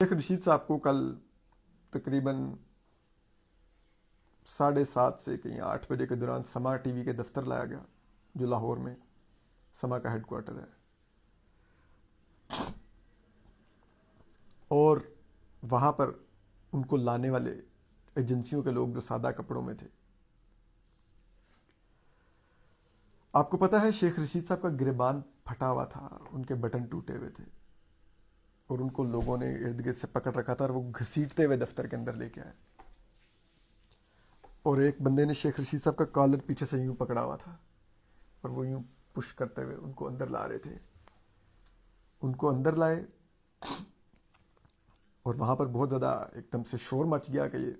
شیخ رشید صاحب کو کل تقریباً 7:30 سے کہیں 8 بجے کے دوران سما ٹی وی کے دفتر لایا گیا، جو لاہور میں سما کا ہیڈ کوارٹر ہے، اور وہاں پر ان کو لانے والے ایجنسیوں کے لوگ جو سادہ کپڑوں میں تھے. آپ کو پتا ہے شیخ رشید صاحب کا گریبان پھٹا ہوا تھا، ان کے بٹن ٹوٹے ہوئے تھے، اور ان کو لوگوں نے ارد گرد سے پکڑ رکھا تھا اور وہ گھسیٹتے ہوئے دفتر کے اندر لے کے آئے. اور ایک بندے نے شیخ رشید صاحب کا کالر پیچھے سے یوں پکڑا ہوا تھا اور وہ یوں پش کرتے ہوئے ان کو اندر لا رہے تھے. ان کو اندر لائے اور وہاں پر بہت زیادہ ایک دم سے شور مچ گیا کہ یہ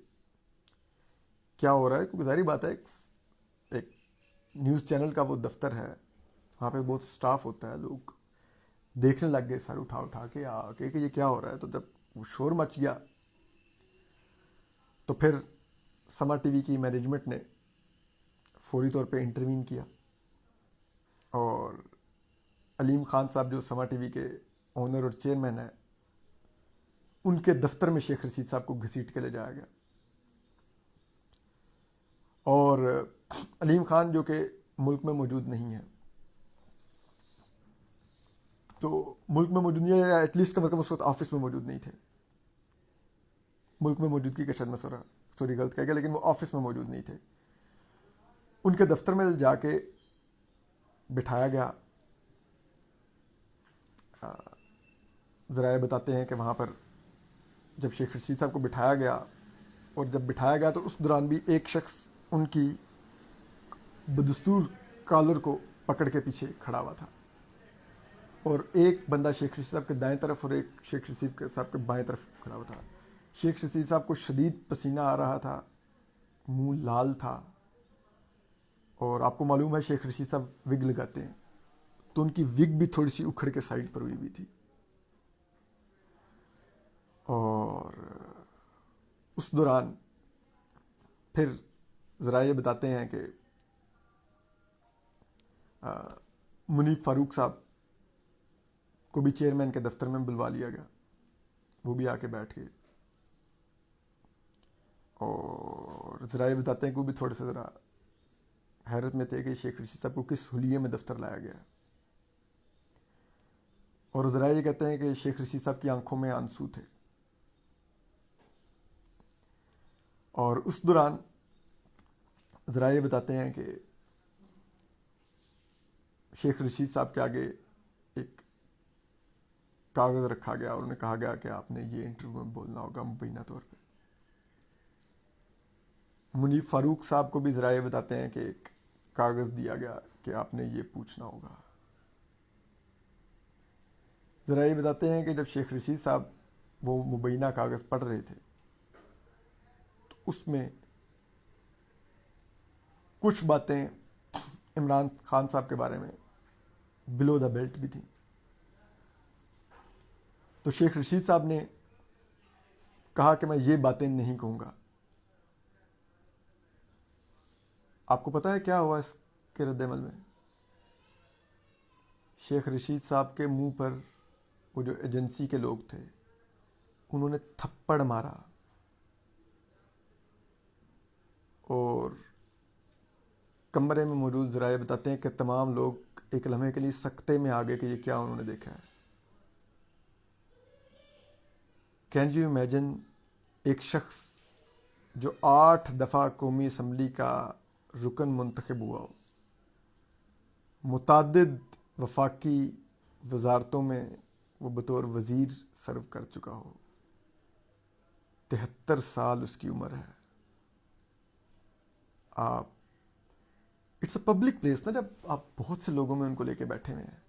کیا ہو رہا ہے. کیونکہ ظاہری بات ہے ایک نیوز چینل کا وہ دفتر ہے، وہاں پہ بہت سٹاف ہوتا ہے، لوگ دیکھنے لگ گئے سر اٹھا اٹھا کے آ کے کہ یہ کیا ہو رہا ہے. تو جب وہ شور مچ گیا تو پھر سما ٹی وی کی مینجمنٹ نے فوری طور پہ انٹروین کیا، اور علیم خان صاحب جو سما ٹی وی کے اونر اور چیئرمین ہیں، ان کے دفتر میں شیخ رشید صاحب کو گھسیٹ کے لے جایا گیا. اور علیم خان جو کہ ملک میں موجود نہیں ہے، تو ملک میں موجود نہیں ہے یا ایٹ لیسٹ کم از کم اس وقت آفس میں موجود نہیں تھے. ملک میں موجودگی کا شاید میں سوری غلط کہہ گیا، لیکن وہ آفس میں موجود نہیں تھے. ان کے دفتر میں جا کے بٹھایا گیا. ذرائع بتاتے ہیں کہ وہاں پر جب شیخ رشید صاحب کو بٹھایا گیا، اور جب بٹھایا گیا تو اس دوران بھی ایک شخص ان کی بدستور کالر کو پکڑ کے پیچھے کھڑا ہوا تھا، اور ایک بندہ شیخ رشید صاحب کے دائیں طرف اور ایک شیخ رشید صاحب کے بائیں طرف کھڑا ہوا تھا. شیخ رشید صاحب کو شدید پسینہ آ رہا تھا، منہ لال تھا، اور آپ کو معلوم ہے شیخ رشید صاحب وگ لگاتے ہیں، تو ان کی وگ بھی تھوڑی سی اکھڑ کے سائڈ پر ہوئی تھی. اور اس دوران پھر ذرائع بتاتے ہیں کہ منیب فاروق صاحب کو بھی چیئرمین کے دفتر میں بلوا لیا گیا، وہ بھی آ کے بیٹھ گئے. اور ذرائع بتاتے ہیں کہ وہ بھی تھوڑے سے ذرا حیرت میں تھے کہ شیخ رشید صاحب کو کس حلیے میں دفتر لایا گیا. اور ذرائع یہ کہتے ہیں کہ شیخ رشید صاحب کی آنکھوں میں آنسو تھے. اور اس دوران ذرائع بتاتے ہیں کہ شیخ رشید صاحب کے آگے ایک کاغذ رکھا گیا اور انہیں کہا گیا کہ آپ نے یہ انٹرویو میں بولنا ہوگا مبینہ طور پہ. منیب فاروق صاحب کو بھی ذرائع بتاتے ہیں کہ ایک کاغذ دیا گیا کہ آپ نے یہ پوچھنا ہوگا. ذرائع بتاتے ہیں کہ جب شیخ رشید صاحب وہ مبینہ کاغذ پڑھ رہے تھے تو اس میں کچھ باتیں عمران خان صاحب کے بارے میں بلو دا بیلٹ بھی تھیں. تو شیخ رشید صاحب نے کہا کہ میں یہ باتیں نہیں کہوں گا. آپ کو پتا ہے کیا ہوا اس کے رد عمل میں؟ شیخ رشید صاحب کے منہ پر وہ جو ایجنسی کے لوگ تھے انہوں نے تھپڑ مارا، اور کمرے میں موجود ذرائع بتاتے ہیں کہ تمام لوگ ایک لمحے کے لیے سکتے میں آ گئے کہ یہ کیا انہوں نے دیکھا ہے. کین یو امیجن ایک شخص جو 8 دفعہ قومی اسمبلی کا رکن منتخب ہوا ہو، متعدد وفاقی وزارتوں میں وہ بطور وزیر سرو کر چکا ہو، 73 سال اس کی عمر ہے. آپ اٹس اے پبلک پلیس نا، جب آپ بہت سے لوگوں میں ان کو لے کے بیٹھے ہوئے ہیں،